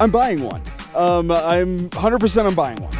I'm buying one. I'm 100% I'm buying one.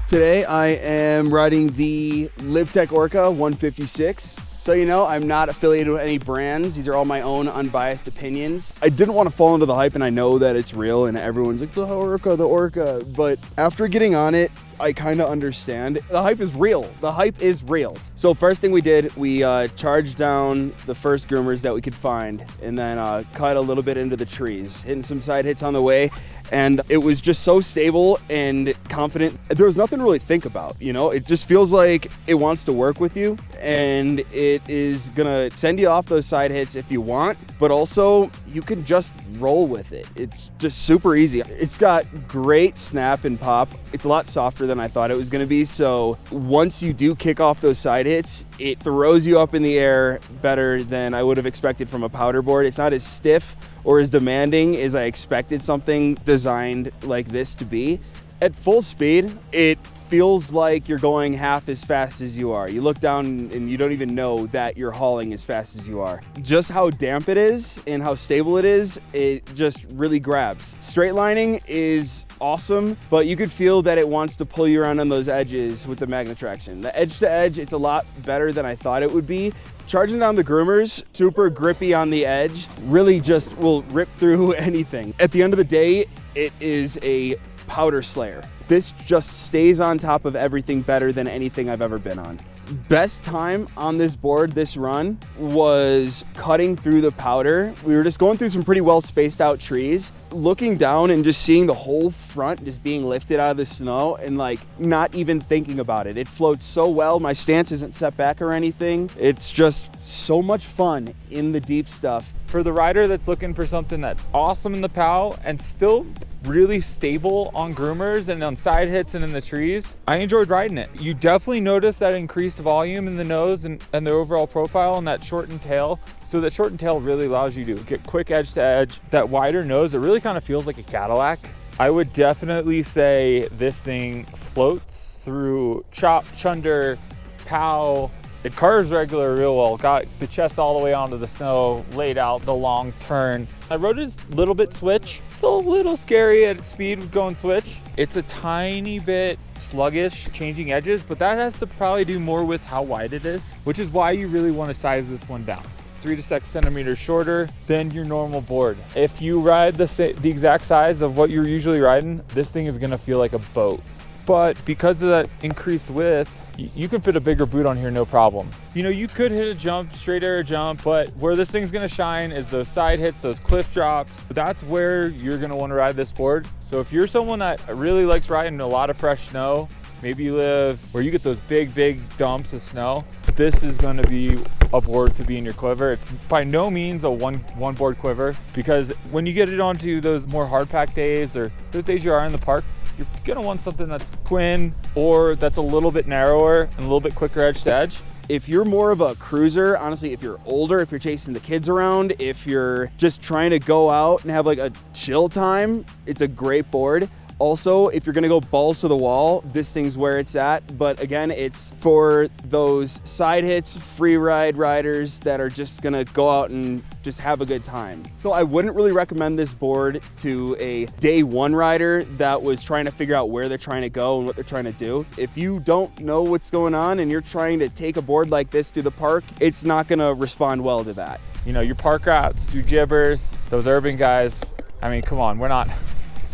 Today I am riding the Lib Tech Orca 156. So you know, I'm not affiliated with any brands. These are all my own unbiased opinions. I didn't want to fall into the hype, and I know that it's real and everyone's like, the Orca. But after getting on it, I kind of understand. The hype is real. The hype is real. So first thing we did, we charged down the first Groomers that we could find, and then cut a little bit into the trees, hitting some side hits on the way. And it was just so stable and confident. There was nothing to really think about, you know? It just feels like it wants to work with you, and it is gonna send you off those side hits if you want, but also you can just roll with it. It's just super easy. It's got great snap and pop. It's a lot softer than I thought it was gonna be. So once you do kick off those side hits, it throws you up in the air better than I would have expected from a powder board. It's not as stiff or as demanding as I expected something designed like this to be. At full speed, it feels like you're going half as fast as you are. You look down and you don't even know that you're hauling as fast as you are. Just how damp it is and how stable it is, it just really grabs. Straight lining is awesome, but you could feel that it wants to pull you around on those edges with the magnet traction. The edge to edge, it's a lot better than I thought it would be. Charging down the Groomers, super grippy on the edge, really just will rip through anything. At the end of the day, it is a powder slayer. This just stays on top of everything better than anything I've ever been on. Best time on this board, this run, was cutting through the powder. We were just going through some pretty well spaced out trees, looking down and just seeing the whole front just being lifted out of the snow and like not even thinking about it. It floats so well. My stance isn't set back or anything. It's just so much fun in the deep stuff. For the rider that's looking for something that's awesome in the POW and still really stable on Groomers and on side hits and in the trees, I enjoyed riding it. You definitely notice that increased volume in the nose and the overall profile and that shortened tail. So that shortened tail really allows you to get quick edge to edge. That wider nose, it really kind of feels like a Cadillac. I would definitely say this thing floats through chop, chunder, POW. It carves regular real well, got the chest all the way onto the snow, laid out the long turn. I rode it a little bit switch. It's a little scary at speed going switch. It's a tiny bit sluggish changing edges, but that has to probably do more with how wide it is, which is why you really want to size this one down. 3 to 6 centimeters shorter than your normal board. If you ride the exact size of what you're usually riding, this thing is gonna feel like a boat. But because of that increased width, you can fit a bigger boot on here, no problem. You know, you could hit a jump, straight air jump, but where this thing's gonna shine is those side hits, those cliff drops. That's where you're gonna wanna ride this board. So if you're someone that really likes riding a lot of fresh snow, maybe you live where you get those big dumps of snow, this is gonna be a board to be in your quiver. It's by no means a one board quiver, because when you get it onto those more hard pack days or those days you are in the park, you're gonna want something that's twin or that's a little bit narrower and a little bit quicker edge to edge. If you're more of a cruiser, honestly, if you're older, if you're chasing the kids around, if you're just trying to go out and have like a chill time, it's a great board. Also, if you're gonna go balls to the wall, this thing's where it's at. But again, it's for those side hits, free ride riders that are just gonna go out and just have a good time. So I wouldn't really recommend this board to a day one rider that was trying to figure out where they're trying to go and what they're trying to do. If you don't know what's going on and you're trying to take a board like this to the park, it's not gonna respond well to that. You know, your park rats, your jibbers, those urban guys, I mean, come on,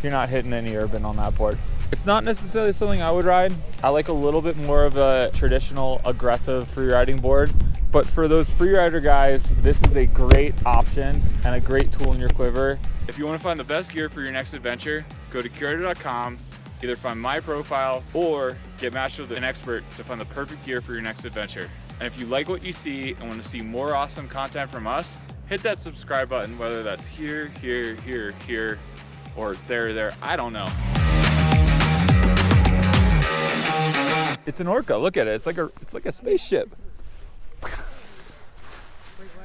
you're not hitting any urban on that board. It's not necessarily something I would ride. I like a little bit more of a traditional aggressive free riding board, but for those free rider guys, this is a great option and a great tool in your quiver. If you want to find the best gear for your next adventure, go to curated.com, either find my profile or get matched with an expert to find the perfect gear for your next adventure. And if you like what you see and want to see more awesome content from us, hit that subscribe button, whether that's here, or there, I don't know. It's an Orca, look at it. It's like a spaceship.